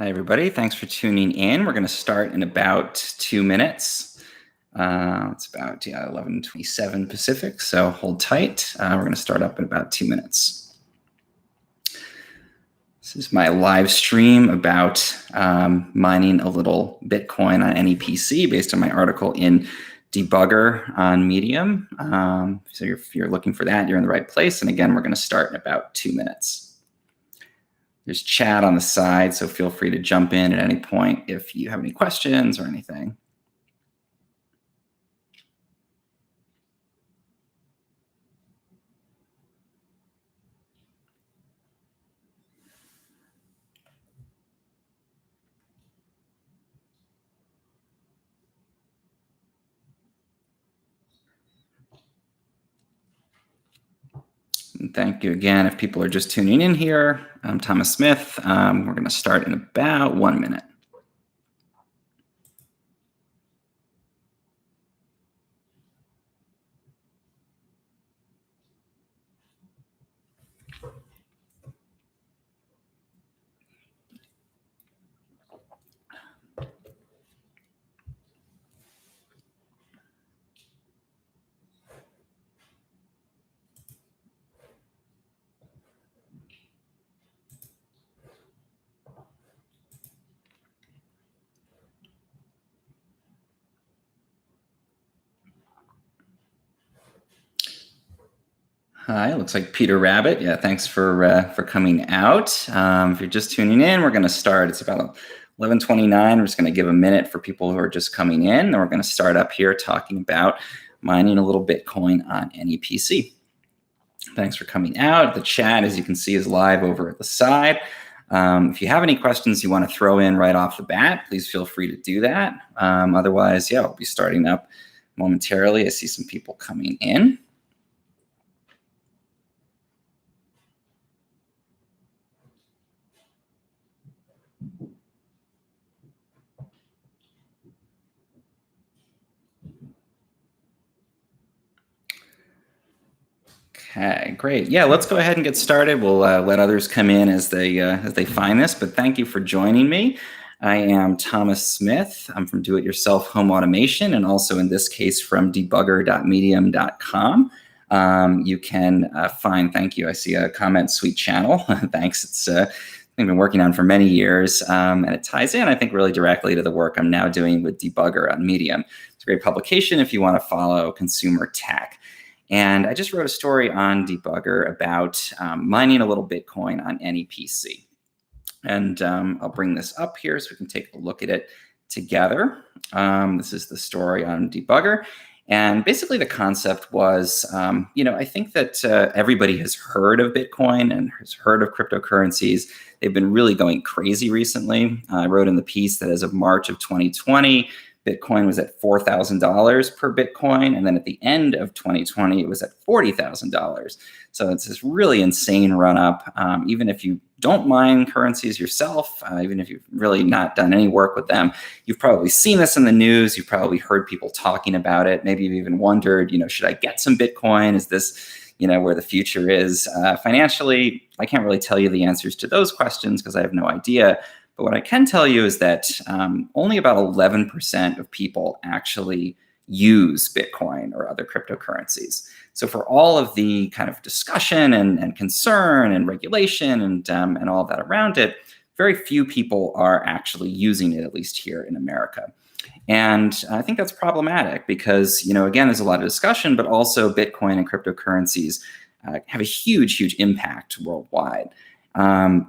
Hi, everybody. Thanks for tuning in. We're going to start in about 2 minutes. It's about 11:27 Pacific, so hold tight. We're going to start up in about 2 minutes. This is my live stream about mining a little Bitcoin on any PC based on my article in Debugger on Medium. So if you're looking for that, you're in the right place. And again, we're going to start in about 2 minutes. There's chat on the side, so feel free to jump in at any point if you have any questions or anything. And thank you again. If people are just tuning in here, I'm Thomas Smith. We're going to start in about 1 minute. Hi, looks like Peter Rabbit. Yeah, thanks for coming out. If you're just tuning in, we're going to start. It's about 11:29. We're just going to give a minute for people who are just coming in. Then we're going to start up here talking about mining a little Bitcoin on any PC. Thanks for coming out. The chat, as you can see, is live over at the side. If you have any questions you want to throw in right off the bat, please feel free to do that. Otherwise, yeah, we'll be starting up momentarily. I see some people coming in. Okay, great. Yeah, let's go ahead and get started. We'll let others come in as they find this. But thank you for joining me. I am Thomas Smith. I'm from Do It Yourself Home Automation, and also in this case from debugger.medium.com. You can find. Thank you. I see a comment. Sweet channel. Thanks. It's I've been working on for many years, and it ties in, I think, really directly to the work I'm now doing with Debugger on Medium. It's a great publication if you want to follow consumer tech. And I just wrote a story on Debugger about mining a little Bitcoin on any PC. And I'll bring this up here so we can take a look at it together. This is the story on Debugger. And basically the concept was, I think that everybody has heard of Bitcoin and has heard of cryptocurrencies. They've been really going crazy recently. I wrote in the piece that as of March of 2020, Bitcoin was at $4,000 per Bitcoin. And then at the end of 2020, it was at $40,000. So it's this really insane run up. Even if you don't mine currencies yourself, even if you've really not done any work with them, you've probably seen this in the news. You've probably heard people talking about it. Maybe you've even wondered, should I get some Bitcoin? Is this, where the future is? Financially, I can't really tell you the answers to those questions because I have no idea. But what I can tell you is that only about 11% of people actually use Bitcoin or other cryptocurrencies. So for all of the kind of discussion and concern and regulation and all of that around it, very few people are actually using it, at least here in America. And I think that's problematic because, again, there's a lot of discussion, but also Bitcoin and cryptocurrencies have a huge, huge impact worldwide.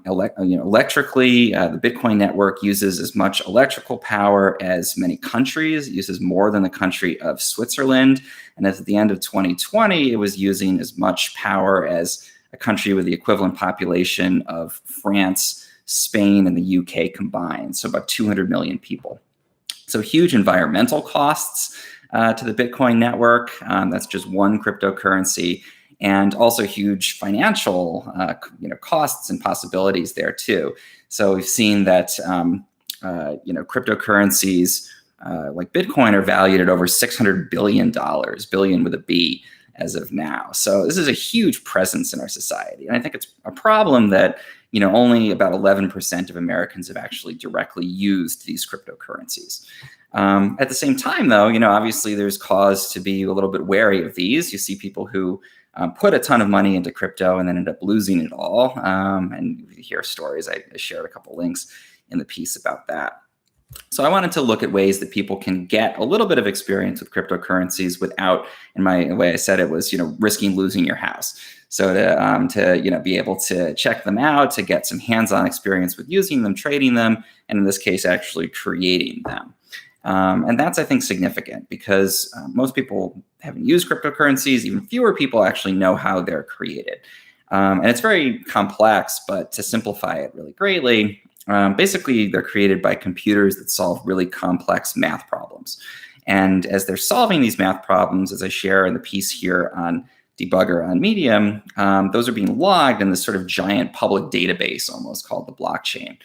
Electrically, the Bitcoin network uses as much electrical power as many countries. It uses more than the country of Switzerland. And at the end of 2020, it was using as much power as a country with the equivalent population of France, Spain, and the UK combined. So about 200 million people. So huge environmental costs to the Bitcoin network. That's just one cryptocurrency. And also huge financial, costs and possibilities there too. So we've seen that, cryptocurrencies like Bitcoin are valued at over $600 billion, billion with a B, as of now. So this is a huge presence in our society, and I think it's a problem that only about 11% of Americans have actually directly used these cryptocurrencies. At the same time, though, obviously there's cause to be a little bit wary of these. You see people who put a ton of money into crypto and then end up losing it all. And you hear stories. I shared a couple links in the piece about that. So I wanted to look at ways that people can get a little bit of experience with cryptocurrencies without, in my way I said it was, risking losing your house. So to be able to check them out, to get some hands-on experience with using them, trading them, and in this case, actually creating them. And that's, I think, significant because most people haven't used cryptocurrencies. Even fewer people actually know how they're created. And it's very complex, but to simplify it really greatly, basically, they're created by computers that solve really complex math problems. And as they're solving these math problems, as I share in the piece here on Debugger on Medium, those are being logged in this sort of giant public database almost called the blockchain.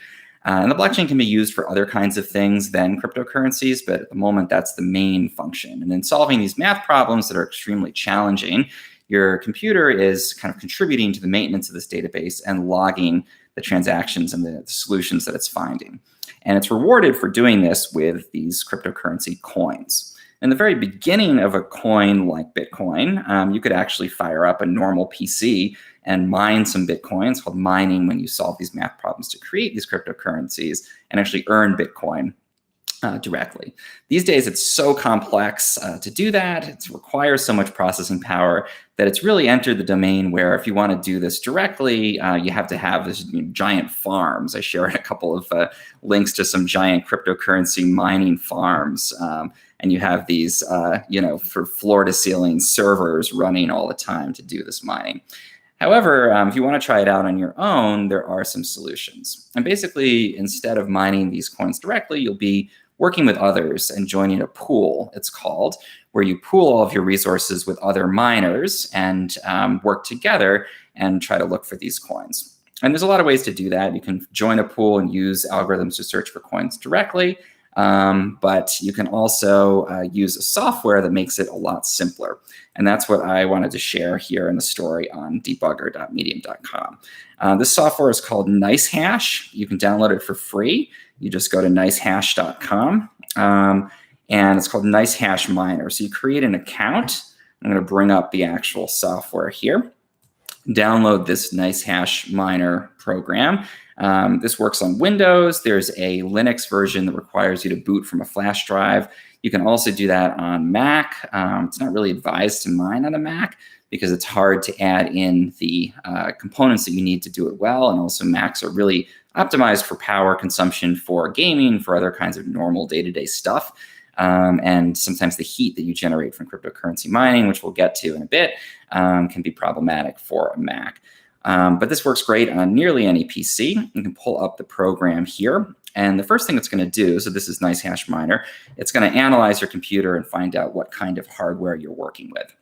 And the blockchain can be used for other kinds of things than cryptocurrencies, but at the moment, that's the main function. And in solving these math problems that are extremely challenging, your computer is kind of contributing to the maintenance of this database and logging the transactions and the solutions that it's finding. And it's rewarded for doing this with these cryptocurrency coins. In the very beginning of a coin like Bitcoin, you could actually fire up a normal PC and mine some Bitcoin. It's called mining when you solve these math problems to create these cryptocurrencies and actually earn Bitcoin directly. These days, it's so complex to do that. It requires so much processing power that it's really entered the domain where if you want to do this directly, you have to have this giant farms. I shared a couple of links to some giant cryptocurrency mining farms. And you have these, for floor-to-ceiling servers running all the time to do this mining. However, if you want to try it out on your own, there are some solutions. And basically, instead of mining these coins directly, you'll be working with others and joining a pool, it's called, where you pool all of your resources with other miners and work together and try to look for these coins. And there's a lot of ways to do that. You can join a pool and use algorithms to search for coins directly. But you can also use a software that makes it a lot simpler. And that's what I wanted to share here in the story on debugger.medium.com. This software is called Nicehash. You can download it for free. You just go to nicehash.com. And it's called Nicehash Miner. So you create an account. I'm going to bring up the actual software here. Download this Nicehash Miner program. This works on Windows. There's a Linux version that requires you to boot from a flash drive. You can also do that on Mac. It's not really advised to mine on a Mac because it's hard to add in the components that you need to do it well. And also Macs are really optimized for power consumption for gaming, for other kinds of normal day-to-day stuff. And sometimes the heat that you generate from cryptocurrency mining, which we'll get to in a bit, can be problematic for a Mac. But this works great on nearly any PC. You can pull up the program here. And the first thing it's going to do, so this is Nicehash Miner, it's going to analyze your computer and find out what kind of hardware you're working with.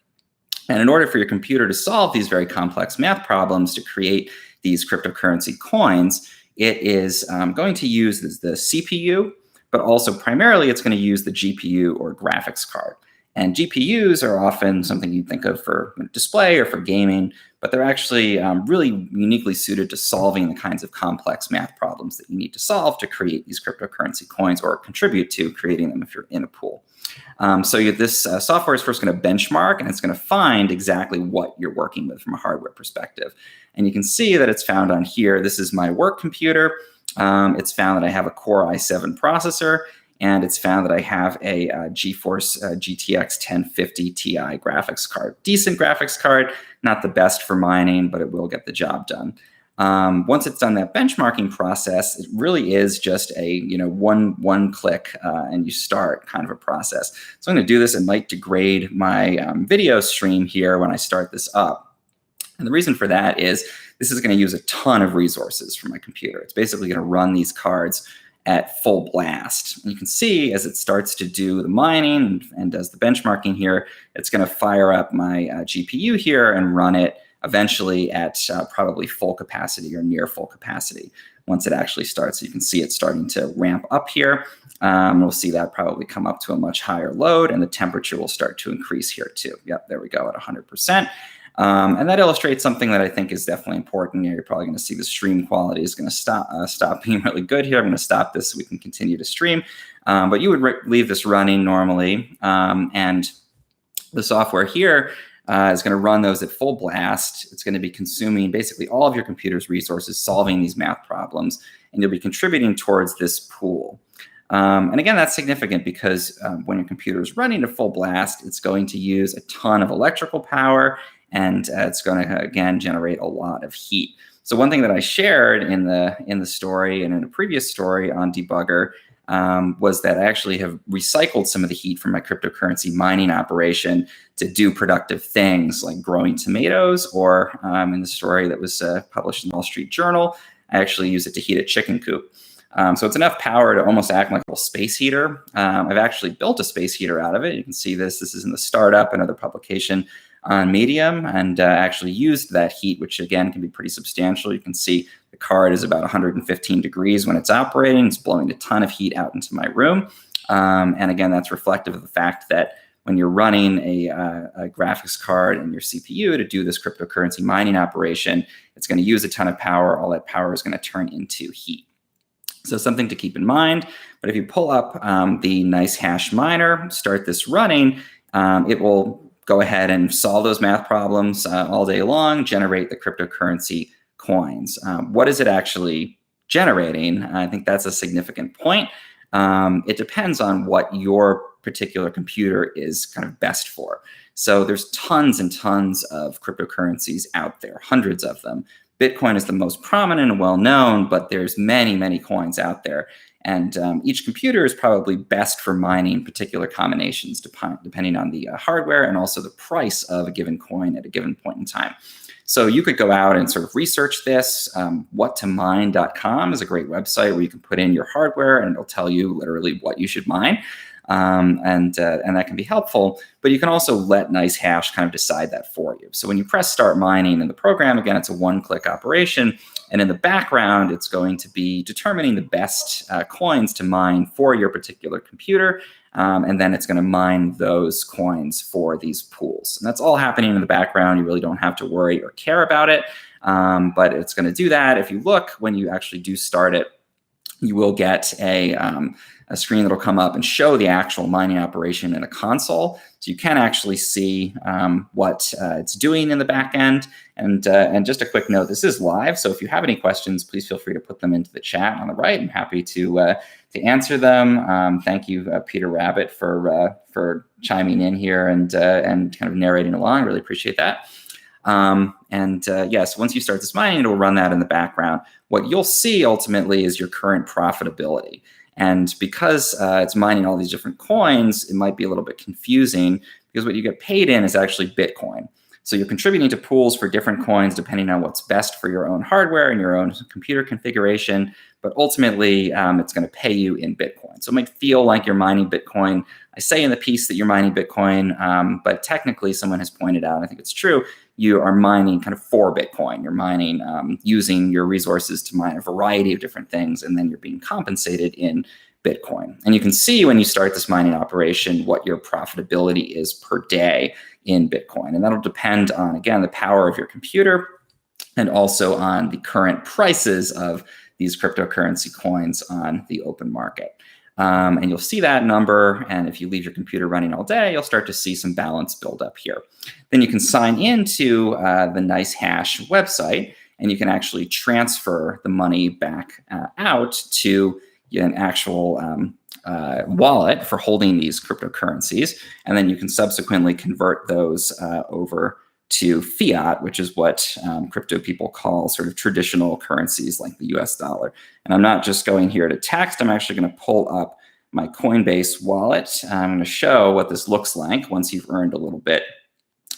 And in order for your computer to solve these very complex math problems to create these cryptocurrency coins, it is going to use the CPU, but also primarily it's going to use the GPU or graphics card. And GPUs are often something you think of for display or for gaming, but they're actually really uniquely suited to solving the kinds of complex math problems that you need to solve to create these cryptocurrency coins or contribute to creating them if you're in a pool. This software is first going to benchmark, and it's going to find exactly what you're working with from a hardware perspective. And you can see that it's found on here. This is my work computer. It's found that I have a Core i7 processor, and it's found that I have a GeForce GTX 1050 Ti graphics card. Decent graphics card, not the best for mining, but it will get the job done. Once it's done that benchmarking process, it really is just a one click and you start kind of a process. So I'm going to do this. It might degrade my video stream here when I start this up. And the reason for that is this is going to use a ton of resources from my computer. It's basically going to run these cards at full blast. And you can see as it starts to do the mining and does the benchmarking here, it's going to fire up my GPU here and run it eventually at probably full capacity or near full capacity once it actually starts. So you can see it starting to ramp up here. We'll see that probably come up to a much higher load, and the temperature will start to increase here too. Yep, there we go at 100%. And that illustrates something that I think is definitely important. You're probably going to see the stream quality is going to stop being really good here. I'm going to stop this so we can continue to stream. But you would leave this running normally. And the software here is going to run those at full blast. It's going to be consuming basically all of your computer's resources, solving these math problems, and you'll be contributing towards this pool. And again, that's significant because when your computer is running at full blast, it's going to use a ton of electrical power, and it's going to, again, generate a lot of heat. So one thing that I shared in the story and in a previous story on Debugger was that I actually have recycled some of the heat from my cryptocurrency mining operation to do productive things like growing tomatoes, or in the story that was published in the Wall Street Journal, I actually use it to heat a chicken coop. So it's enough power to almost act like a little space heater. I've actually built a space heater out of it. You can see this. This is in the startup, another publication on Medium, and actually used that heat, which again can be pretty substantial. You can see the card is about 115 degrees when it's operating. It's blowing a ton of heat out into my room. And again, that's reflective of the fact that when you're running a graphics card and your CPU to do this cryptocurrency mining operation, it's going to use a ton of power. All that power is going to turn into heat. So something to keep in mind. But if you pull up the Nicehash miner, start this running, it will go ahead and solve those math problems all day long, generate the cryptocurrency coins. What is it actually generating? I think that's a significant point. It depends on what your particular computer is kind of best for. So there's tons and tons of cryptocurrencies out there, hundreds of them. Bitcoin is the most prominent and well-known, but there's many, many coins out there. And each computer is probably best for mining particular combinations depending on the hardware and also the price of a given coin at a given point in time. So you could go out and sort of research this. Whattomine.com is a great website where you can put in your hardware and it'll tell you literally what you should mine. And that can be helpful, but you can also let Nicehash kind of decide that for you. So when you press start mining in the program, again, it's a one-click operation. And in the background, it's going to be determining the best coins to mine for your particular computer. And then it's going to mine those coins for these pools. And that's all happening in the background. You really don't have to worry or care about it. But it's going to do that. If you look, when you actually do start it, you will get a screen that'll come up and show the actual mining operation in a console. So you can actually see what it's doing in the back end. And just a quick note, this is live. So if you have any questions, please feel free to put them into the chat on the right. I'm happy to answer them. Thank you, Peter Rabbit, for chiming in here and kind of narrating along. Really appreciate that. Yes, once you start this mining, it will run that in the background. What you'll see ultimately is your current profitability. And because it's mining all these different coins, it might be a little bit confusing because what you get paid in is actually Bitcoin. So you're contributing to pools for different coins depending on what's best for your own hardware and your own computer configuration. But ultimately, it's going to pay you in Bitcoin. So it might feel like you're mining Bitcoin. I say in the piece that you're mining Bitcoin, but technically someone has pointed out, and I think it's true, you are mining kind of for Bitcoin. You're mining using your resources to mine a variety of different things, and then you're being compensated in Bitcoin. And you can see when you start this mining operation what your profitability is per day in Bitcoin. And that'll depend on, again, the power of your computer and also on the current prices of these cryptocurrency coins on the open market. And you'll see that number. And if you leave your computer running all day, you'll start to see some balance build up here. Then you can sign into the Nicehash website, and you can actually transfer the money back out to an actual wallet for holding these cryptocurrencies. And then you can subsequently convert those over to fiat, which is what crypto people call sort of traditional currencies like the US dollar. And I'm not just going here to text, I'm actually going to pull up my Coinbase wallet. I'm going to show what this looks like once you've earned a little bit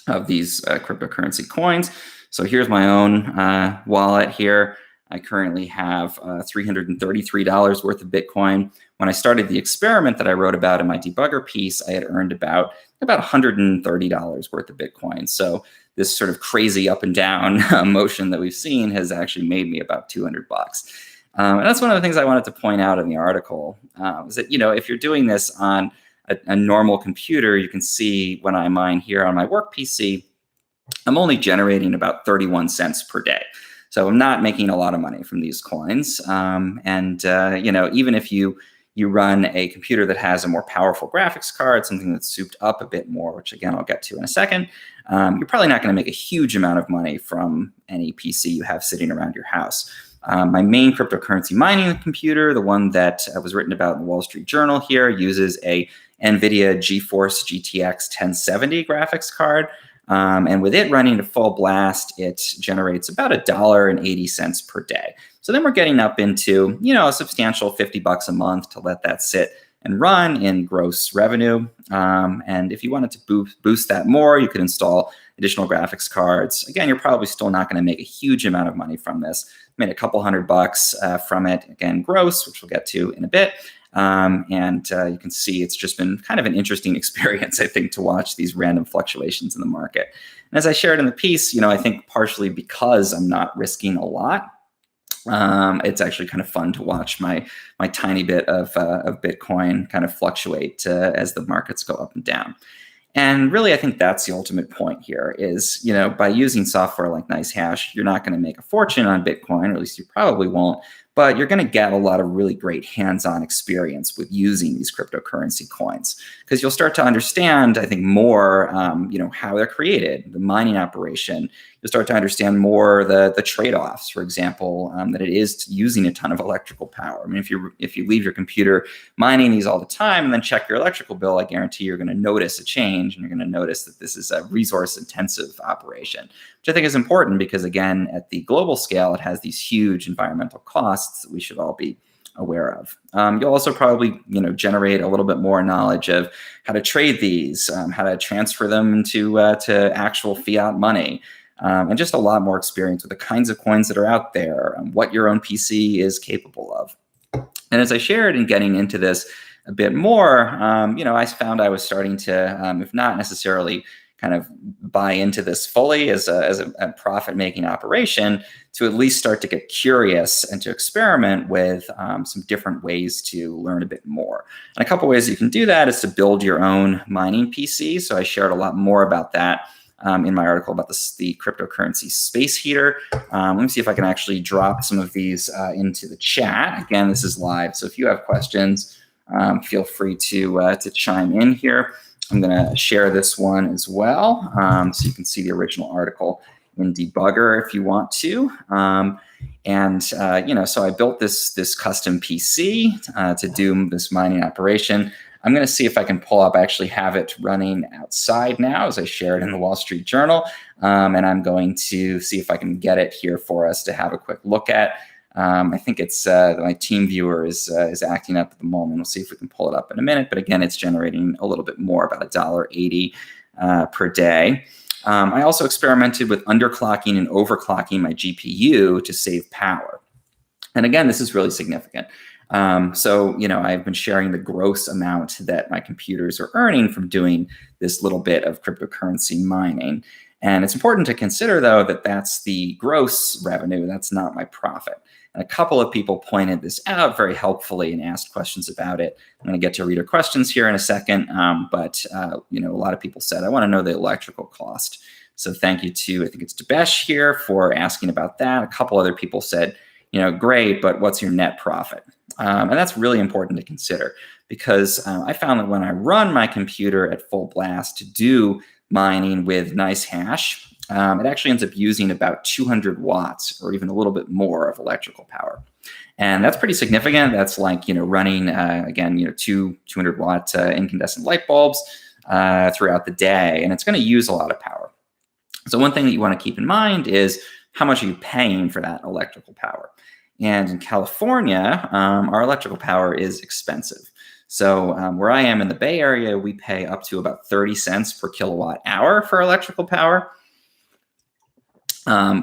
of these cryptocurrency coins. So here's my own wallet here. I currently have $333 worth of Bitcoin. When I started the experiment that I wrote about in my debugger piece, I had earned about $130 worth of Bitcoin. So this sort of crazy up and down motion that we've seen has actually made me about $200. And that's one of the things I wanted to point out in the article, is that, if you're doing this on a normal computer, you can see when I mine here on my work PC, I'm only generating about 31 cents per day. So I'm not making a lot of money from these coins. Even if you run a computer that has a more powerful graphics card, something that's souped up a bit more, which again, I'll get to in a second, you're probably not going to make a huge amount of money from any PC you have sitting around your house. My main cryptocurrency mining computer, the one that was written about in the Wall Street Journal here, uses a NVIDIA GeForce GTX 1070 graphics card. And with it running to full blast, it generates about $1.80 per day. So then we're getting up into, a substantial $50 a month to let that sit and run in gross revenue. And if you wanted to boost that more, you could install additional graphics cards. Again, you're probably still not going to make a huge amount of money from this. Made a couple $100 from it, again, gross, which we'll get to in a bit. You can see it's just been kind of an interesting experience, I think, to watch these random fluctuations in the market. And as I shared in the piece, I think partially because I'm not risking a lot, it's actually kind of fun to watch my tiny bit of Bitcoin kind of fluctuate as the markets go up and down. And really, I think that's the ultimate point here is, by using software like Nicehash, you're not going to make a fortune on Bitcoin, or at least you probably won't, but you're going to get a lot of really great hands-on experience with using these cryptocurrency coins, because you'll start to understand, I think, more, how they're created, the mining operation. You'll start to understand more the trade-offs, for example, that it is using a ton of electrical power. I mean, if you leave your computer mining these all the time and then check your electrical bill, I guarantee you're going to notice a change, and you're going to notice that this is a resource-intensive operation, which I think is important because, again, at the global scale, it has these huge environmental costs that we should all be aware of. You'll also probably, generate a little bit more knowledge of how to trade these, how to transfer them to actual fiat money, and just a lot more experience with the kinds of coins that are out there, what your own PC is capable of. And as I shared in getting into this a bit more, I found I was starting to, if not necessarily kind of buy into this fully as a profit-making operation, to at least start to get curious and to experiment with some different ways to learn a bit more. And a couple ways you can do that is to build your own mining PC. So I shared a lot more about that in my article about the cryptocurrency space heater. Let me see if I can actually drop some of these into the chat. Again, this is live, so if you have questions, feel free to chime in here. I'm going to share this one as well, so you can see the original article in Debugger if you want to. So I built this custom PC to do this mining operation. I'm going to see if I can pull up. I actually have it running outside now, as I shared in the Wall Street Journal, and I'm going to see if I can get it here for us to have a quick look at. I think it's my team viewer is acting up at the moment. We'll see if we can pull it up in a minute. But again, it's generating a little bit more, about $1.80 per day. I also experimented with underclocking and overclocking my GPU to save power. And again, this is really significant. I've been sharing the gross amount that my computers are earning from doing this little bit of cryptocurrency mining. And it's important to consider, though, that that's the gross revenue. That's not my profit. And a couple of people pointed this out very helpfully and asked questions about it. I'm going to get to reader questions here in a second. A lot of people said, I want to know the electrical cost. So thank you to, I think it's Debesh here, for asking about that. A couple other people said, great, but what's your net profit? And that's really important to consider, because I found that when I run my computer at full blast to do mining with Nicehash, it actually ends up using about 200 watts or even a little bit more of electrical power. And that's pretty significant. That's like, running, 200 watt incandescent light bulbs throughout the day. And it's going to use a lot of power. So one thing that you want to keep in mind is how much are you paying for that electrical power? And in California, our electrical power is expensive. So where I am in the Bay Area, we pay up to about 30 cents per kilowatt hour for electrical power,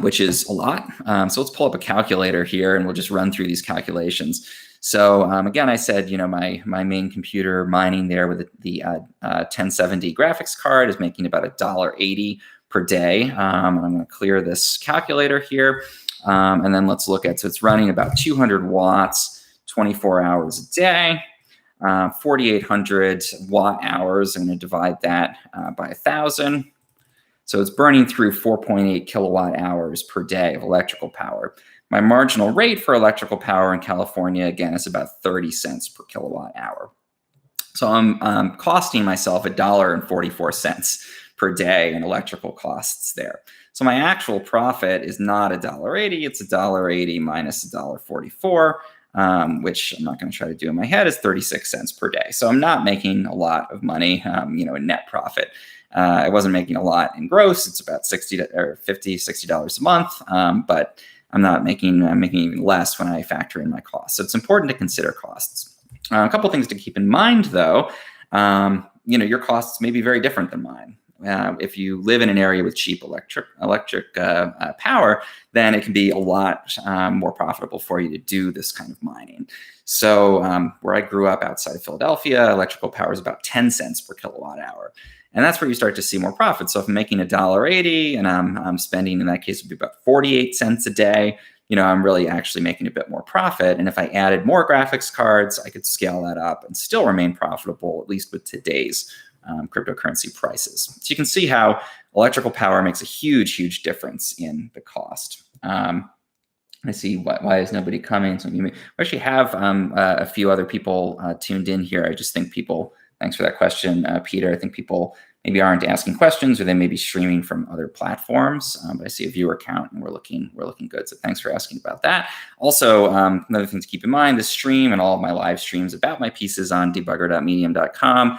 which is a lot. So let's pull up a calculator here and we'll just run through these calculations. So again, I said, my main computer mining there with the 1070 graphics card is making about $1.80 per day. And I'm going to clear this calculator here. And then let's look at, so it's running about 200 watts, 24 hours a day, 4,800 watt hours. I'm going to divide that by 1,000. So it's burning through 4.8 kilowatt hours per day of electrical power. My marginal rate for electrical power in California, again, is about 30 cents per kilowatt hour. So I'm costing myself $1.44 per day in electrical costs there. So my actual profit is not $1.80, it's $1.80 minus $1.44. Which I'm not going to try to do in my head, is 36 cents per day. So I'm not making a lot of money, in net profit. I wasn't making a lot in gross. It's about $60 or $50, $60 a month, but I'm making even less when I factor in my costs. So it's important to consider costs. A couple things to keep in mind, though. Your costs may be very different than mine. If you live in an area with cheap electric power, then it can be a lot more profitable for you to do this kind of mining. So where I grew up outside of Philadelphia, electrical power is about 10 cents per kilowatt hour. And that's where you start to see more profit. So if I'm making $1.80 and I'm spending, in that case, would be about 48 cents a day, I'm really actually making a bit more profit. And if I added more graphics cards, I could scale that up and still remain profitable, at least with today's cryptocurrency prices. So you can see how electrical power makes a huge, huge difference in the cost. I see why is nobody coming? So we actually have a few other people tuned in here. I just think thanks for that question, Peter. I think people maybe aren't asking questions, or they may be streaming from other platforms. But I see a viewer count, and we're looking good. So thanks for asking about that. Also, another thing to keep in mind: this stream and all of my live streams about my pieces on debugger.medium.com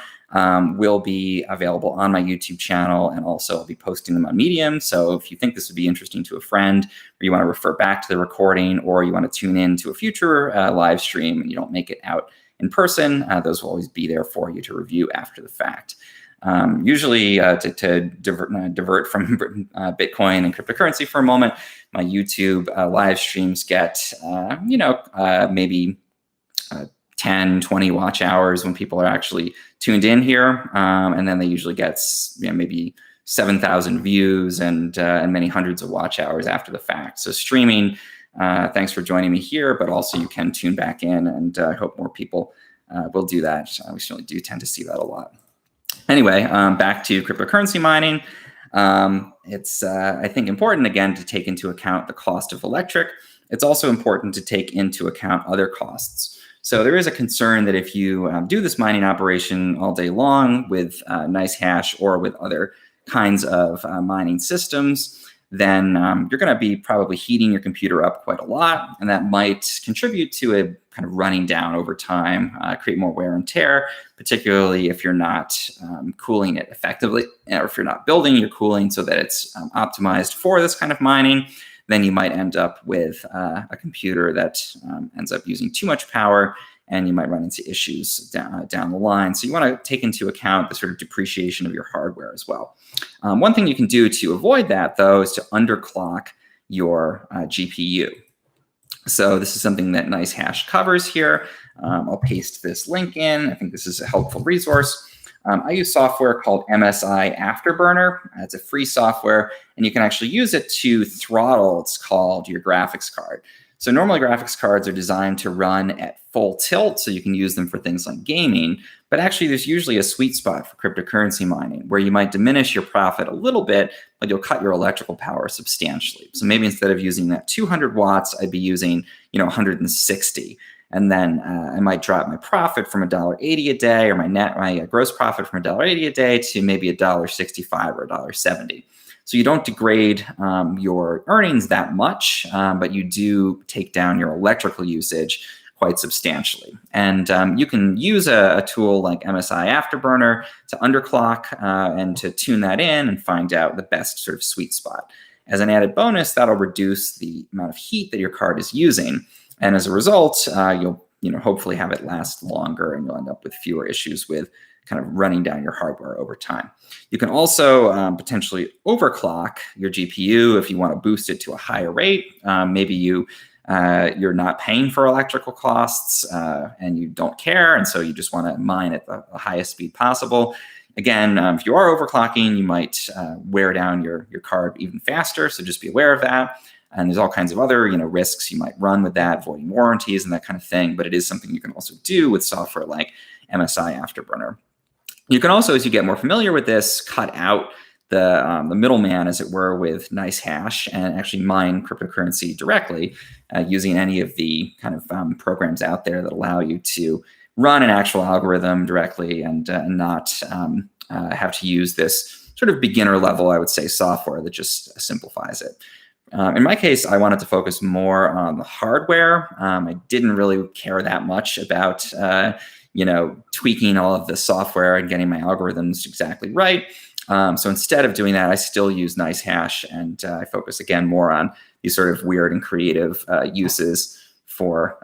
will be available on my YouTube channel, and also I'll be posting them on Medium. So if you think this would be interesting to a friend, or you want to refer back to the recording, or you want to tune in to a future live stream and you don't make it out in person, those will always be there for you to review after the fact. Usually to divert from Bitcoin and cryptocurrency for a moment, my YouTube live streams get, maybe 10, 20 watch hours when people are actually tuned in here. And then they usually get maybe 7,000 views and many hundreds of watch hours after the fact. So streaming, thanks for joining me here, but also you can tune back in, and I hope more people will do that. We certainly do tend to see that a lot. Anyway, back to cryptocurrency mining. It's, I think, important, again, to take into account the cost of electric. It's also important to take into account other costs. So there is a concern that if you do this mining operation all day long with Nicehash or with other kinds of mining systems, then you're going to be probably heating your computer up quite a lot, and that might contribute to a kind of running down over time, create more wear and tear, particularly if you're not cooling it effectively, or if you're not building your cooling so that it's optimized for this kind of mining. Then you might end up with a computer that ends up using too much power, and you might run into issues down the line. So you want to take into account the sort of depreciation of your hardware as well. One thing you can do to avoid that, though, is to underclock your GPU. So this is something that Nicehash covers here. I'll paste this link in. I think this is a helpful resource. I use software called Msi Afterburner. It's a free software, and you can actually use it to throttle, it's called, your graphics card. So normally graphics cards are designed to run at full tilt, so you can use them for things like gaming. But actually, there's usually a sweet spot for cryptocurrency mining where you might diminish your profit a little bit, but you'll cut your electrical power substantially. So maybe instead of using that 200 watts, I'd be using 160. And then I might drop my profit from $1.80 a day, or my gross profit from $1.80 a day to maybe $1.65 or $1.70. So you don't degrade your earnings that much, but you do take down your electrical usage quite substantially. And you can use a tool like Msi Afterburner to underclock and to tune that in and find out the best sort of sweet spot. As an added bonus, that'll reduce the amount of heat that your card is using. And as a result, you'll hopefully have it last longer, and you'll end up with fewer issues with kind of running down your hardware over time. You can also potentially overclock your GPU if you want to boost it to a higher rate. Maybe you're not paying for electrical costs and you don't care, and so you just want to mine at the highest speed possible. Again, if you are overclocking, you might wear down your card even faster, so just be aware of that. And there's all kinds of other risks you might run with that, voiding warranties and that kind of thing. But it is something you can also do with software like Msi Afterburner. You can also, as you get more familiar with this, cut out the middleman, as it were, with Nicehash and actually mine cryptocurrency directly using any of the kind of programs out there that allow you to run an actual algorithm directly and not have to use this sort of beginner level, I would say, software that just simplifies it. In my case, I wanted to focus more on the hardware. I didn't really care that much about tweaking all of the software and getting my algorithms exactly right. So instead of doing that, I still use Nicehash, and I focus again more on these sort of weird and creative uses for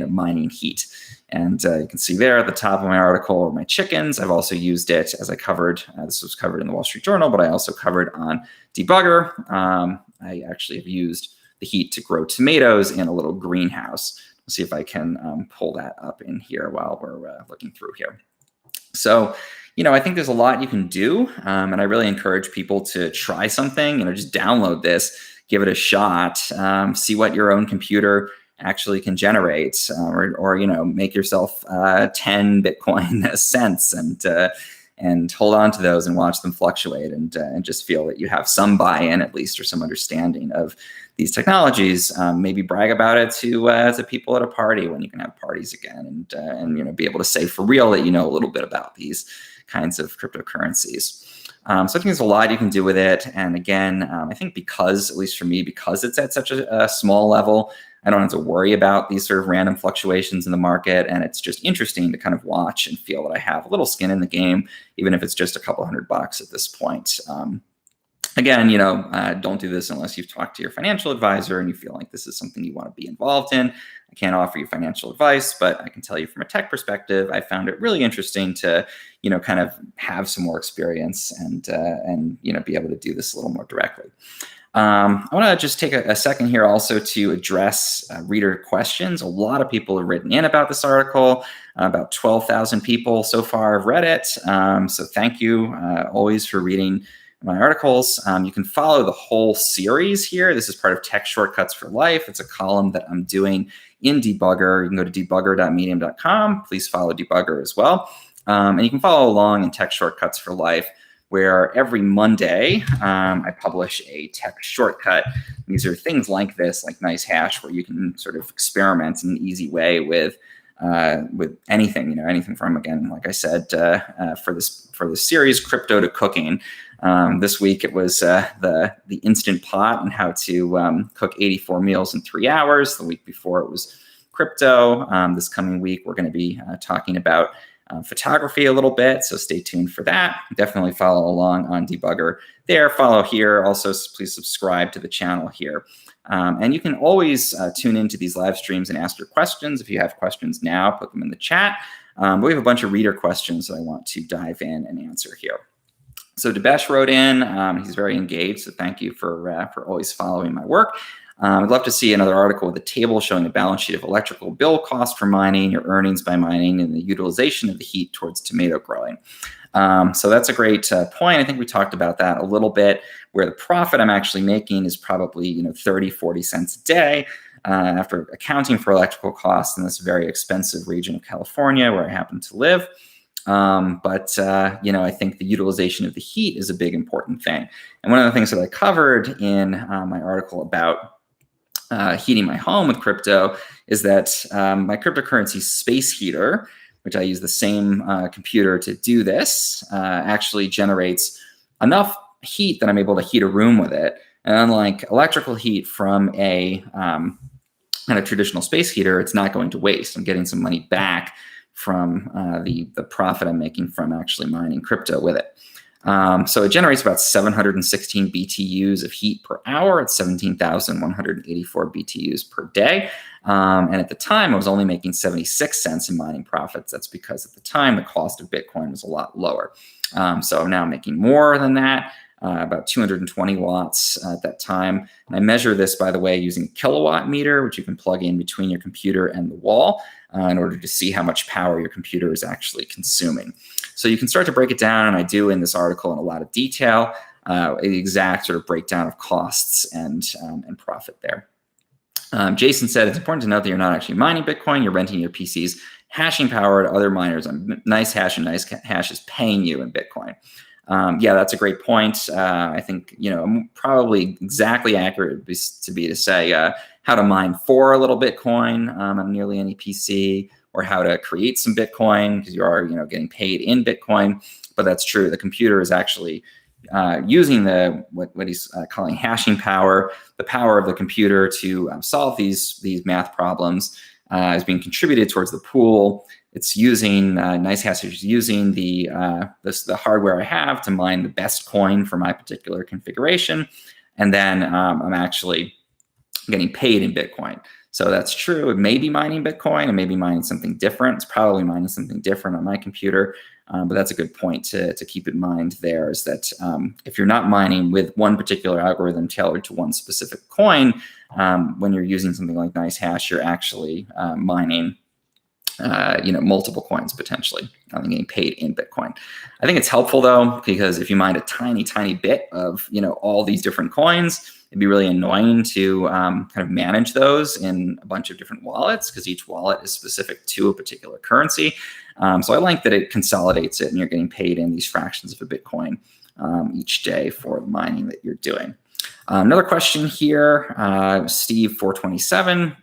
mining heat. And you can see there at the top of my article are my chickens. I've also used it, as I covered. This was covered in the Wall Street Journal, but I also covered on Debugger. I actually have used the heat to grow tomatoes in a little greenhouse. Let's see if I can pull that up in here while we're looking through here. So, I think there's a lot you can do, and I really encourage people to try something. Just download this, give it a shot, see what your own computer actually can generate, or make yourself 10 Bitcoin cents and hold on to those and watch them fluctuate, and just feel that you have some buy-in at least, or some understanding of these technologies. Maybe brag about it to people at a party when you can have parties again, and be able to say for real that you know a little bit about these kinds of cryptocurrencies. So I think there's a lot you can do with it. And again, I think because, at least for me, because it's at such a small level, I don't have to worry about these sort of random fluctuations in the market. And it's just interesting to kind of watch and feel that I have a little skin in the game, even if it's just a couple $100 at this point. Again, don't do this unless you've talked to your financial advisor and you feel like this is something you want to be involved in. I can't offer you financial advice, but I can tell you from a tech perspective, I found it really interesting to, kind of have some more experience and be able to do this a little more directly. I want to just take a second here also to address reader questions. A lot of people have written in about this article. About 12,000 people so far have read it. So thank you always for reading my articles. You can follow the whole series here. This is part of Tech Shortcuts for Life. It's a column that I'm doing in Debugger. You can go to debugger.medium.com. Please follow Debugger as well. And you can follow along in Tech Shortcuts for Life, where every Monday I publish a tech shortcut. These are things like this, like Nicehash, where you can sort of experiment in an easy way with anything, anything from, again, like I said, for this series, crypto to cooking. This week it was the Instant Pot and how to cook 84 meals in 3 hours. The week before it was crypto. This coming week we're going to be talking about photography a little bit, so stay tuned for that. Definitely follow along on Debugger there. Follow here. Also, please subscribe to the channel here. And you can always tune into these live streams and ask your questions. If you have questions now, put them in the chat. But we have a bunch of reader questions that I want to dive in and answer here. So Debesh wrote in. He's very engaged, so thank you for always following my work. I'd love to see another article with a table showing a balance sheet of electrical bill cost for mining, your earnings by mining, and the utilization of the heat towards tomato growing. So that's a great point. I think we talked about that a little bit, where the profit I'm actually making is probably 30, 40 cents a day after accounting for electrical costs in this very expensive region of California where I happen to live. But I think the utilization of the heat is a big important thing. And one of the things that I covered in my article about heating my home with crypto is that my cryptocurrency space heater, which I use the same computer to do this, actually generates enough heat that I'm able to heat a room with it. And unlike electrical heat from a kind of traditional space heater, it's not going to waste. I'm getting some money back from the profit I'm making from actually mining crypto with it. So it generates about 716 BTUs of heat per hour at 17,184 BTUs per day. And at the time, I was only making 76 cents in mining profits. That's because at the time, the cost of Bitcoin was a lot lower. So I'm now making more than that, about 220 watts at that time. And I measure this, by the way, using a kilowatt meter, which you can plug in between your computer and the wall in order to see how much power your computer is actually consuming. So you can start to break it down, and I do in this article in a lot of detail, the exact sort of breakdown of costs and profit there. Jason said, it's important to note that you're not actually mining Bitcoin, you're renting your PC's hashing power to other miners on Nicehash, and Nicehash is paying you in Bitcoin. Yeah, that's a great point. I think, probably exactly accurate to say how to mine for a little Bitcoin on nearly any PC, or how to create some Bitcoin, because you are, getting paid in Bitcoin. But that's true. The computer is actually using what he's calling hashing power, the power of the computer to solve these math problems, is being contributed towards the pool. It's using Nicehash is using the hardware I have to mine the best coin for my particular configuration, and then I'm actually getting paid in Bitcoin. So that's true. It may be mining Bitcoin, it may be mining something different. It's probably mining something different on my computer, but that's a good point to keep in mind there, is that if you're not mining with one particular algorithm tailored to one specific coin, when you're using something like Nicehash, you're actually mining multiple coins potentially, and getting paid in Bitcoin. I think it's helpful though, because if you mine a tiny bit of all these different coins, it'd be really annoying to kind of manage those in a bunch of different wallets, because each wallet is specific to a particular currency. So I like that it consolidates it, and you're getting paid in these fractions of a Bitcoin each day for the mining that you're doing. Another question here, Steve 427,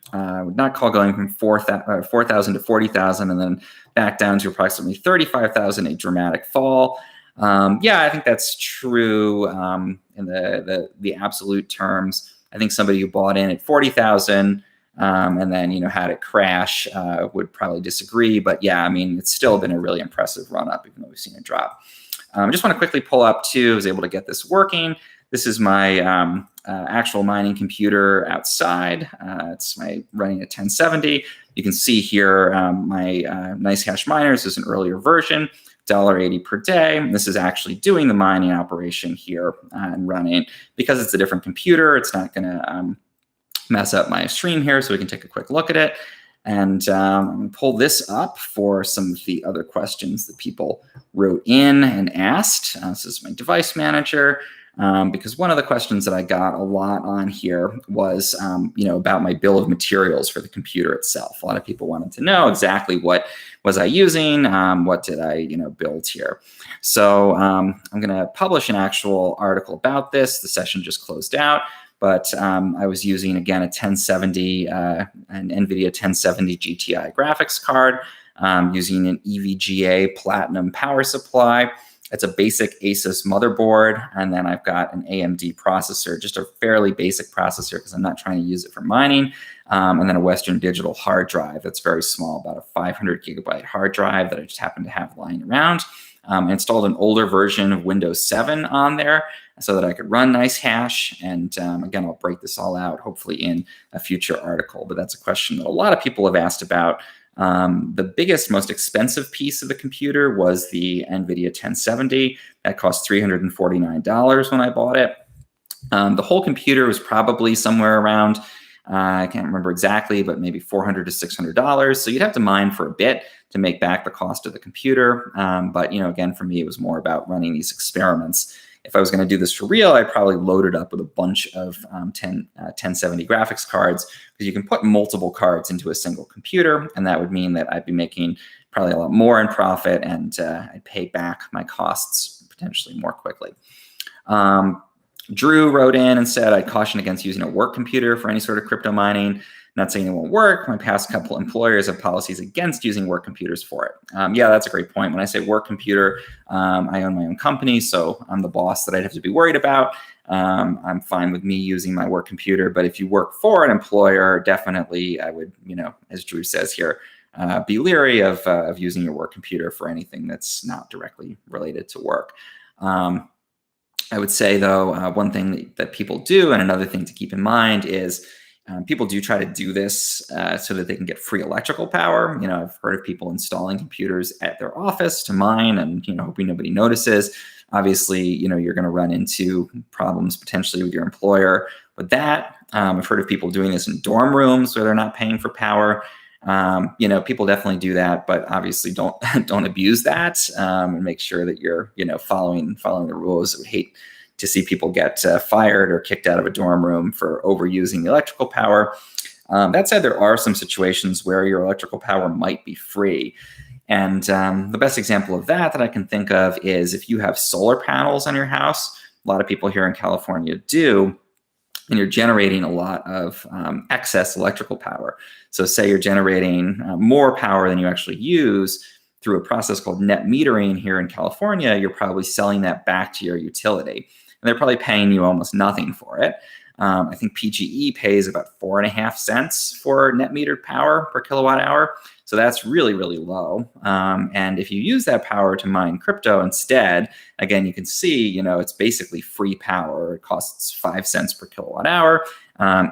would not call going from 4,000 to 40,000 and then back down to approximately 35,000 a dramatic fall. Yeah, I think that's true in the absolute terms. I think somebody who bought in at 40,000 and then had it crash would probably disagree. But yeah, I mean, it's still been a really impressive run up, even though we've seen a drop. I just want to quickly pull up too. I was able to get this working. This is my actual mining computer outside. It's running a 1070. You can see here my Nicehash miners is an earlier version, $1.80 per day. This is actually doing the mining operation here and running. Because it's a different computer, it's not going to mess up my stream here, so we can take a quick look at it. And I'm going to pull this up for some of the other questions that people wrote in and asked. This is my device manager. Because one of the questions that I got a lot on here was, about my bill of materials for the computer itself. A lot of people wanted to know exactly what was I using, what did I, build here. So I'm going to publish an actual article about this. The session just closed out, but I was using, again, a 1070, an NVIDIA 1070 GTI graphics card, using an EVGA Platinum power supply. It's a basic Asus motherboard, and then I've got an AMD processor, just a fairly basic processor because I'm not trying to use it for mining, and then a Western Digital hard drive that's very small, about a 500 gigabyte hard drive that I just happen to have lying around. I installed an older version of Windows 7 on there so that I could run Nicehash, and again, I'll break this all out hopefully in a future article, but that's a question that a lot of people have asked about. The biggest, most expensive piece of the computer was the NVIDIA 1070. That cost $349 when I bought it. The whole computer was probably somewhere around, I can't remember exactly, but maybe $400 to $600. So you'd have to mine for a bit to make back the cost of the computer. But again, for me, it was more about running these experiments. If I was going to do this for real, I'd probably load it up with a bunch of 1070 graphics cards, because you can put multiple cards into a single computer, and that would mean that I'd be making probably a lot more in profit, and I'd pay back my costs potentially more quickly. Drew wrote in and said, I'd caution against using a work computer for any sort of crypto mining. Not saying it won't work. My past couple employers have policies against using work computers for it. Yeah, that's a great point. When I say work computer, I own my own company, so I'm the boss that I'd have to be worried about. I'm fine with me using my work computer, but if you work for an employer, definitely I would, as Drew says here, be leery of using your work computer for anything that's not directly related to work. I would say, though, one thing that people do, and another thing to keep in mind is, people do try to do this so that they can get free electrical power. I've heard of people installing computers at their office to mine, and hoping nobody notices. Obviously, you're going to run into problems potentially with your employer with that. I've heard of people doing this in dorm rooms where they're not paying for power. People definitely do that, but obviously don't abuse that, and make sure that you're following the rules. I would hate to see people get fired or kicked out of a dorm room for overusing the electrical power. That said, there are some situations where your electrical power might be free. And the best example of that I can think of is if you have solar panels on your house. A lot of people here in California do, and you're generating a lot of excess electrical power. So say you're generating more power than you actually use through a process called net metering here in California, you're probably selling that back to your utility. And they're probably paying you almost nothing for it. I think PGE pays about 4.5 cents for net metered power per kilowatt hour. So that's really, really low. And if you use that power to mine crypto instead, again, you can see, it's basically free power. It costs 5 cents per kilowatt hour.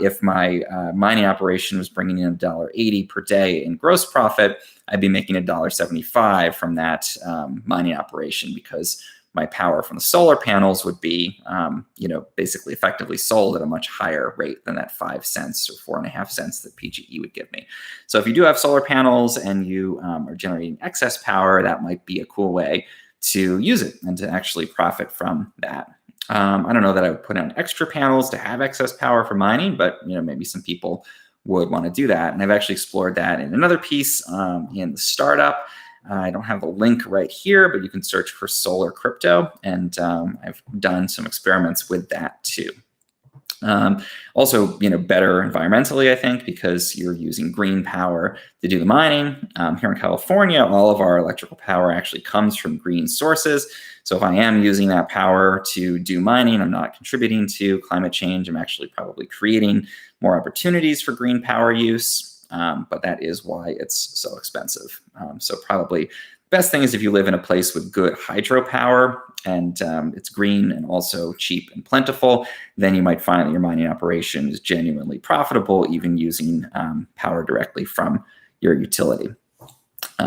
If my mining operation was bringing in $1.80 per day in gross profit, I'd be making $1.75 from that mining operation, because my power from the solar panels would be, basically effectively sold at a much higher rate than that 5 cents or 4.5 cents that PGE would give me. So if you do have solar panels and you are generating excess power, that might be a cool way to use it and to actually profit from that. I don't know that I would put on extra panels to have excess power for mining, but maybe some people would want to do that. And I've actually explored that in another piece in the startup. I don't have the link right here, but you can search for solar crypto, and I've done some experiments with that too. Also, better environmentally, I think, because you're using green power to do the mining. Here in California, all of our electrical power actually comes from green sources. So if I am using that power to do mining, I'm not contributing to climate change. I'm actually probably creating more opportunities for green power use. But that is why it's so expensive. So probably best thing is if you live in a place with good hydropower and it's green and also cheap and plentiful, then you might find that your mining operation is genuinely profitable, even using power directly from your utility.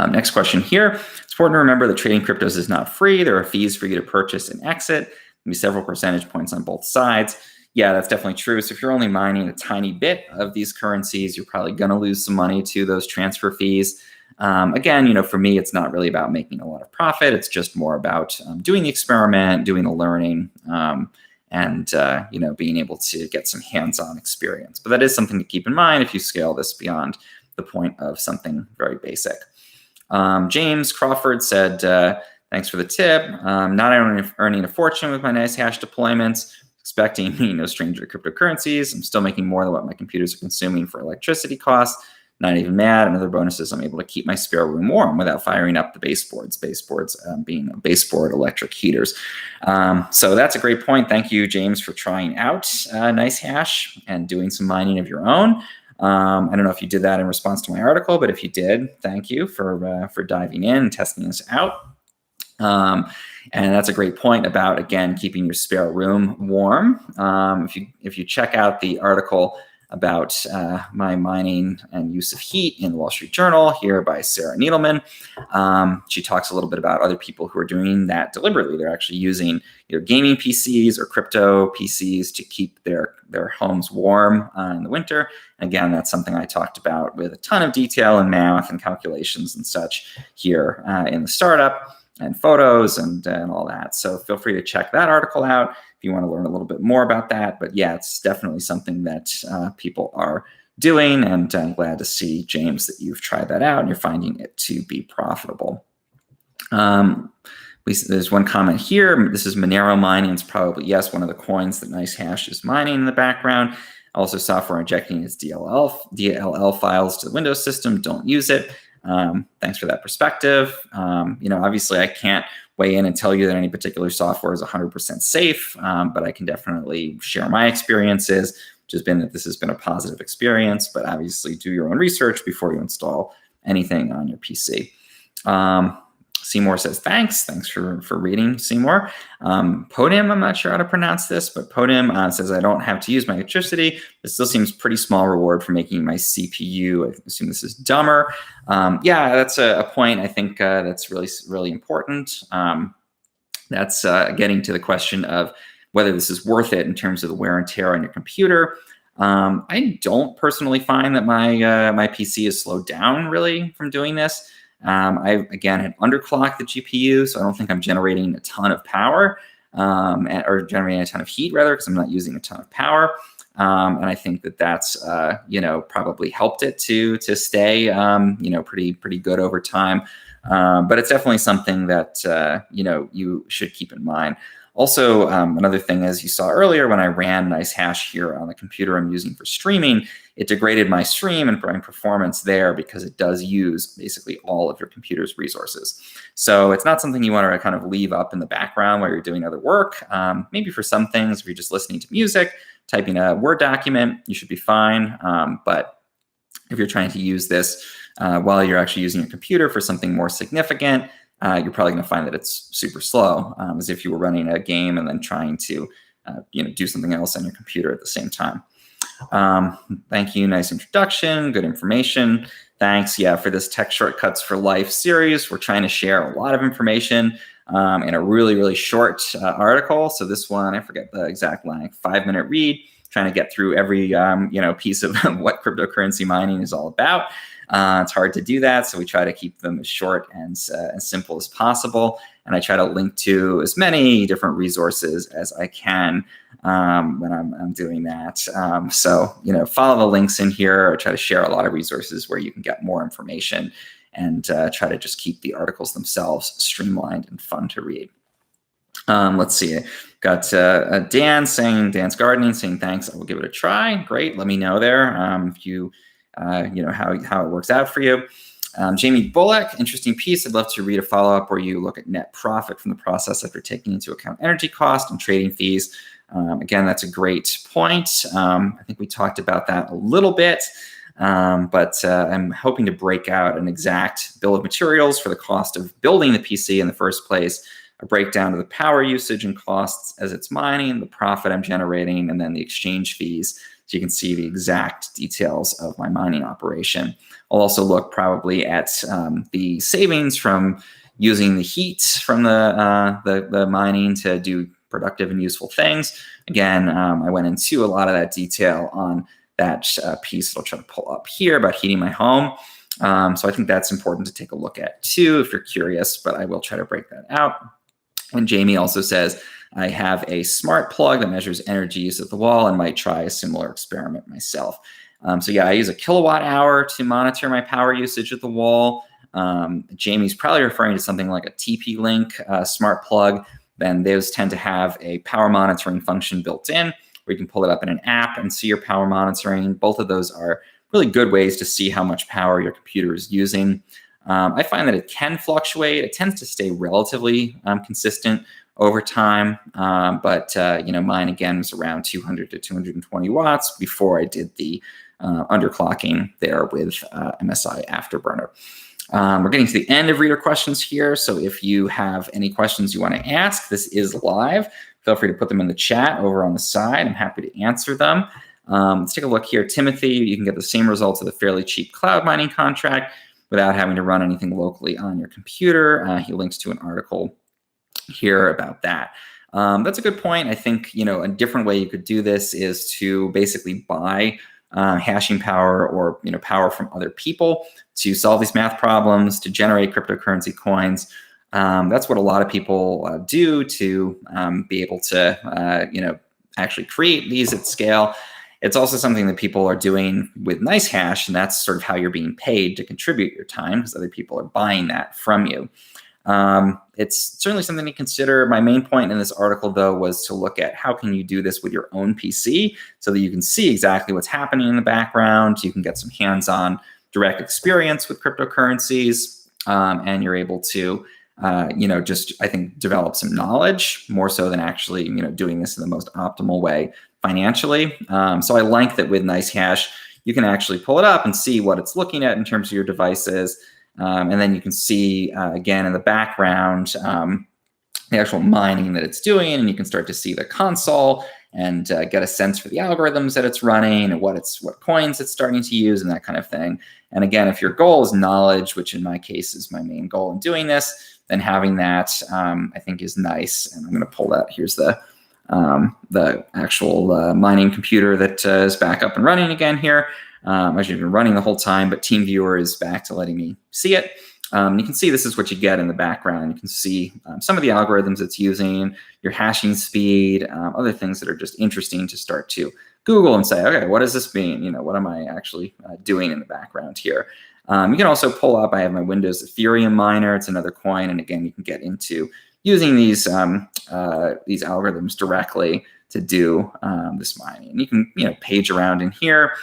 Next question here. It's important to remember that trading cryptos is not free. There are fees for you to purchase and exit. There'll be several percentage points on both sides. Yeah, that's definitely true. So if you're only mining a tiny bit of these currencies, you're probably going to lose some money to those transfer fees. Again, for me, it's not really about making a lot of profit. It's just more about doing the experiment, doing the learning, and being able to get some hands-on experience. But that is something to keep in mind if you scale this beyond the point of something very basic. James Crawford said, thanks for the tip. Not only earning a fortune with my Nicehash deployments, expecting me no stranger to cryptocurrencies. I'm still making more than what my computers are consuming for electricity costs. Not even mad. Another bonus is I'm able to keep my spare room warm without firing up the baseboards. Baseboards being baseboard electric heaters. So that's a great point. Thank you, James, for trying out Nicehash and doing some mining of your own. I don't know if you did that in response to my article, but if you did, thank you for diving in and testing this out. And that's a great point about, again, keeping your spare room warm. If you check out the article about my mining and use of heat in the Wall Street Journal here by Sarah Needleman, she talks a little bit about other people who are doing that deliberately. They're actually using either gaming PCs or crypto PCs to keep their homes warm in the winter. And again, that's something I talked about with a ton of detail and math and calculations and such here in the startup, and photos and all that. So feel free to check that article out if you want to learn a little bit more about that. But yeah, it's definitely something that people are doing. And I'm glad to see, James, that you've tried that out and you're finding it to be profitable. There's one comment here. This is Monero mining. It's probably, yes, one of the coins that Nicehash is mining in the background. Also, software injecting its DLL files to the Windows system. Don't use it. Thanks for that perspective. Obviously I can't weigh in and tell you that any particular software is 100% safe, but I can definitely share my experiences, which has been that this has been a positive experience, but obviously do your own research before you install anything on your PC. Seymour says, thanks for reading, Seymour. Podim, I'm not sure how to pronounce this, but Podim says, I don't have to use my electricity. It still seems pretty small reward for making my CPU. I assume this is dumber. Yeah, that's a point I think that's really, really important. That's getting to the question of whether this is worth it in terms of the wear and tear on your computer. I don't personally find that my PC is slowed down really from doing this. I, again, had underclocked the GPU, so I don't think I'm generating a ton of power or generating a ton of heat, rather, because I'm not using a ton of power. And I think that that's probably helped it to stay pretty good over time. But it's definitely something that you should keep in mind. Also, another thing, as you saw earlier, when I ran Nicehash here on the computer I'm using for streaming, it degraded my stream and my performance there because it does use basically all of your computer's resources. So it's not something you want to kind of leave up in the background while you're doing other work. Maybe for some things, if you're just listening to music, typing a Word document, you should be fine. But if you're trying to use this while you're actually using your computer for something more significant, you're probably going to find that it's super slow, as if you were running a game and then trying to do something else on your computer at the same time. Thank you. Nice introduction. Good information. Thanks. Yeah, for this Tech Shortcuts for Life series, we're trying to share a lot of information in a really, really short article. So this one, I forget the exact length, 5-minute read, trying to get through every piece of what cryptocurrency mining is all about. It's hard to do that, so we try to keep them as short and as simple as possible. And I try to link to as many different resources as I can when I'm doing that. So follow the links in here. I try to share a lot of resources where you can get more information, and try to just keep the articles themselves streamlined and fun to read. Let's see. Got Dan's Gardening saying thanks. I will give it a try. Great. Let me know there if you how it works out for you. Jamie Bullock, interesting piece. I'd love to read a follow-up where you look at net profit from the process after taking into account energy cost and trading fees. Again, that's a great point. I think we talked about that a little bit, but I'm hoping to break out an exact bill of materials for the cost of building the PC in the first place, a breakdown of the power usage and costs as it's mining, the profit I'm generating, and then the exchange fees, so you can see the exact details of my mining operation. I'll also look probably at the savings from using the heat from the mining to do productive and useful things. Again, I went into a lot of that detail on that piece that I'll try to pull up here about heating my home. So I think that's important to take a look at too if you're curious, but I will try to break that out. And Jamie also says, I have a smart plug that measures energy use at the wall and might try a similar experiment myself. So yeah, I use a kilowatt hour to monitor my power usage at the wall. Jamie's probably referring to something like a TP-Link smart plug. Then those tend to have a power monitoring function built in where you can pull it up in an app and see your power monitoring. Both of those are really good ways to see how much power your computer is using. I find that it can fluctuate. It tends to stay relatively consistent over time, but mine again was around 200 to 220 watts before I did the underclocking there with Msi Afterburner. We're getting to the end of reader questions here, so if you have any questions you want to ask, this is live. Feel free to put them in the chat over on the side. I'm happy to answer them. Let's take a look here. Timothy, you can get the same results with a fairly cheap cloud mining contract without having to run anything locally on your computer. He links to an article here about that. That's a good point. I think a different way you could do this is to basically buy hashing power or power from other people to solve these math problems, to generate cryptocurrency coins. That's what a lot of people do to be able to actually create these at scale. It's also something that people are doing with Nicehash, and that's sort of how you're being paid to contribute your time, because other people are buying that from you. It's certainly something to consider. My main point in this article, though, was to look at how can you do this with your own PC so that you can see exactly what's happening in the background. You can get some hands-on direct experience with cryptocurrencies, and you're able to, just, I think, develop some knowledge more so than actually, doing this in the most optimal way financially. So I like that with Nicehash, you can actually pull it up and see what it's looking at in terms of your devices. And then you can see, again, in the background, the actual mining that it's doing, and you can start to see the console and get a sense for the algorithms that it's running and what coins it's starting to use and that kind of thing. And again, if your goal is knowledge, which in my case is my main goal in doing this, then having that, I think, is nice. And I'm going to pull that. Here's the actual mining computer that is back up and running again here. Actually been running the whole time, but TeamViewer is back to letting me see it. You can see this is what you get in the background. You can see some of the algorithms it's using, your hashing speed, other things that are just interesting to start to Google and say, okay, what does this mean? What am I actually doing in the background here? You can also pull up, I have my Windows Ethereum miner. It's another coin. And again, you can get into using these algorithms directly to do this mining. And you can page around in here,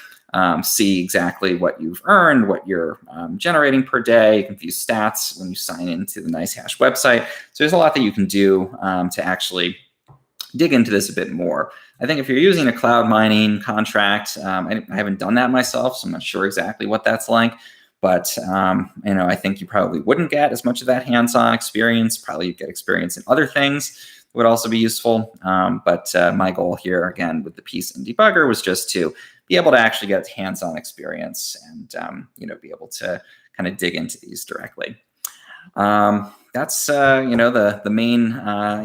see exactly what you've earned, what you're generating per day. You can view stats when you sign into the Nicehash website. So there's a lot that you can do to actually dig into this a bit more. I think if you're using a cloud mining contract, I haven't done that myself, so I'm not sure exactly what that's like. But I think you probably wouldn't get as much of that hands-on experience. Probably you'd get experience in other things that would also be useful. But my goal here, again, with the piece in debugger was just to be able to actually get hands-on experience and be able to kind of dig into these directly. That's the main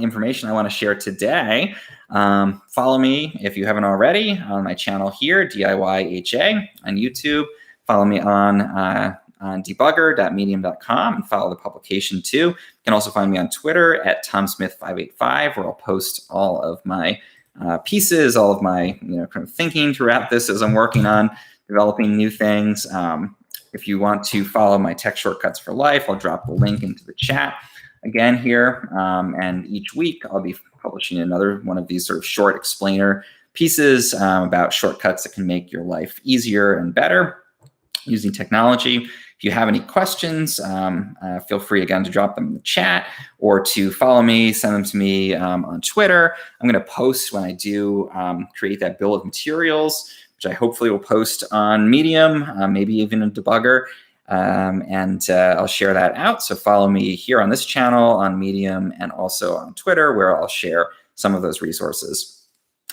information I want to share today. Follow me if you haven't already on my channel here, DIYHA on YouTube. Follow me on debugger.medium.com and follow the publication too. You can also find me on Twitter at TomSmith585, where I'll post all of my pieces, all of my kind of thinking throughout this as I'm working on developing new things. If you want to follow my tech shortcuts for life, I'll drop the link into the chat again here. And each week I'll be publishing another one of these sort of short explainer pieces about shortcuts that can make your life easier and better using technology. If you have any questions, feel free again to drop them in the chat or to follow me, send them to me on Twitter. I'm going to post when I do create that bill of materials, which I hopefully will post on Medium, maybe even in Debugger, and I'll share that out. So follow me here on this channel, on Medium, and also on Twitter, where I'll share some of those resources.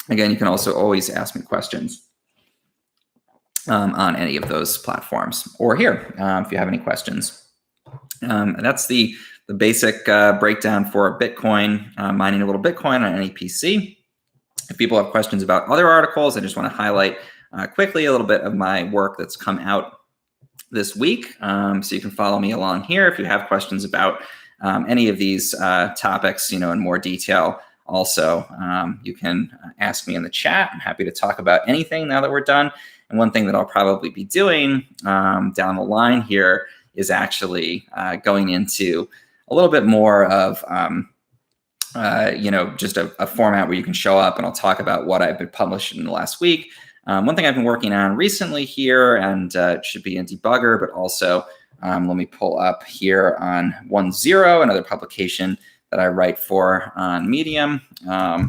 Again, you can also always ask me questions on any of those platforms, or here if you have any questions. And that's the basic breakdown for Bitcoin, mining a little Bitcoin on any PC. If people have questions about other articles, I just want to highlight quickly a little bit of my work that's come out this week. So you can follow me along here if you have questions about any of these topics, in more detail. Also, you can ask me in the chat. I'm happy to talk about anything now that we're done. And one thing that I'll probably be doing down the line here is actually going into a little bit more of just a format where you can show up and I'll talk about what I've been publishing in the last week. One thing I've been working on recently here, and it should be in Debugger, but also let me pull up here on 1.0, another publication that I write for on Medium. I'm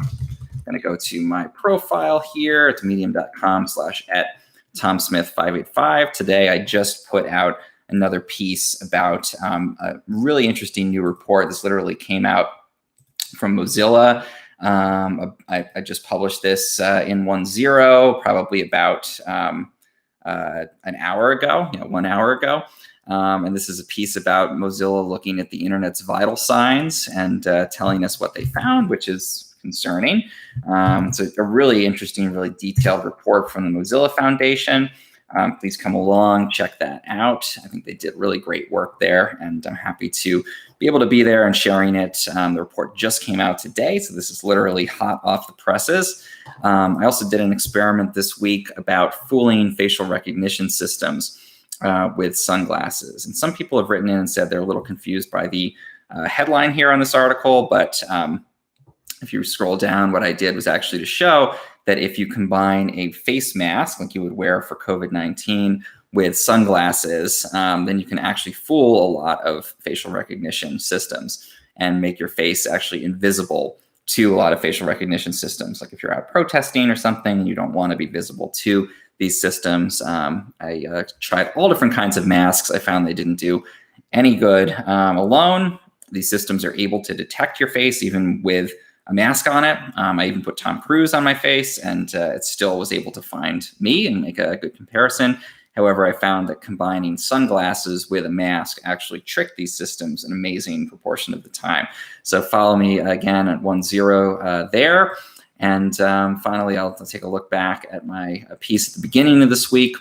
going to go to my profile here. It's medium.com/@TomSmith585. Today, I just put out another piece about a really interesting new report. This literally came out from Mozilla. I just published this in 1.0, probably about an hour ago, 1 hour ago. And this is a piece about Mozilla looking at the internet's vital signs and telling us what they found, which is concerning. It's a really interesting, really detailed report from the Mozilla Foundation. Please come along, check that out. I think they did really great work there, and I'm happy to be able to be there and sharing it. The report just came out today, so this is literally hot off the presses. I also did an experiment this week about fooling facial recognition systems with sunglasses. And some people have written in and said they're a little confused by the headline here on this article, but if you scroll down, what I did was actually to show that if you combine a face mask like you would wear for COVID-19 with sunglasses, then you can actually fool a lot of facial recognition systems and make your face actually invisible to a lot of facial recognition systems. Like if you're out protesting or something and you don't want to be visible to these systems. I tried all different kinds of masks. I found they didn't do any good alone. These systems are able to detect your face even with a mask on it. I even put Tom Cruise on my face, and it still was able to find me and make a good comparison. However, I found that combining sunglasses with a mask actually tricked these systems an amazing proportion of the time. So follow me again at 1.0 there. And finally, I'll take a look back at my piece at the beginning of this week.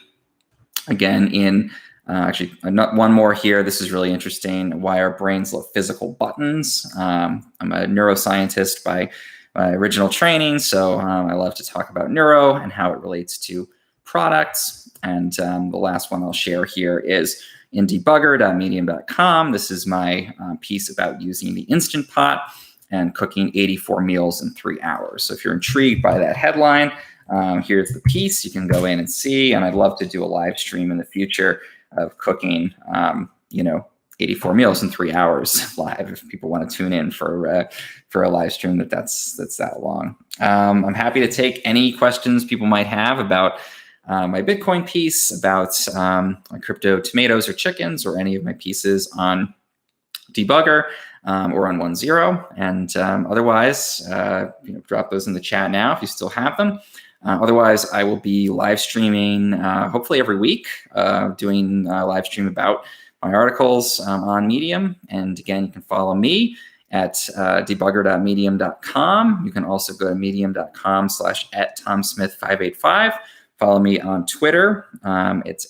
Again, in actually one more here. This is really interesting. Why our brains love physical buttons. I'm a neuroscientist by my original training. So I love to talk about neuro and how it relates to products. And the last one I'll share here is in debugger.medium.com. This is my piece about using the Instant Pot and cooking 84 meals in 3 hours. So if you're intrigued by that headline, here's the piece you can go in and see. And I'd love to do a live stream in the future of cooking, 84 meals in 3 hours live. If people want to tune in for a live stream that's that long. I'm happy to take any questions people might have about my Bitcoin piece, about my crypto tomatoes or chickens, or any of my pieces on Debugger or on 1.0. And otherwise, drop those in the chat now if you still have them. Otherwise, I will be live streaming hopefully every week, doing a live stream about my articles on Medium. And again, you can follow me at debugger.medium.com. You can also go to medium.com/@TomSmith585. Follow me on Twitter. It's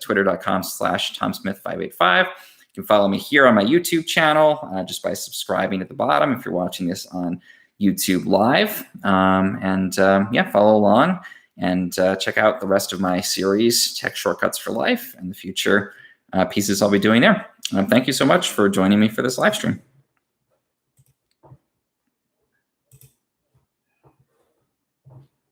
twitter.com/TomSmith585. You can follow me here on my YouTube channel just by subscribing at the bottom if you're watching this on YouTube Live. Follow along and check out the rest of my series, Tech Shortcuts for Life, and the future pieces I'll be doing there. Thank you so much for joining me for this live stream.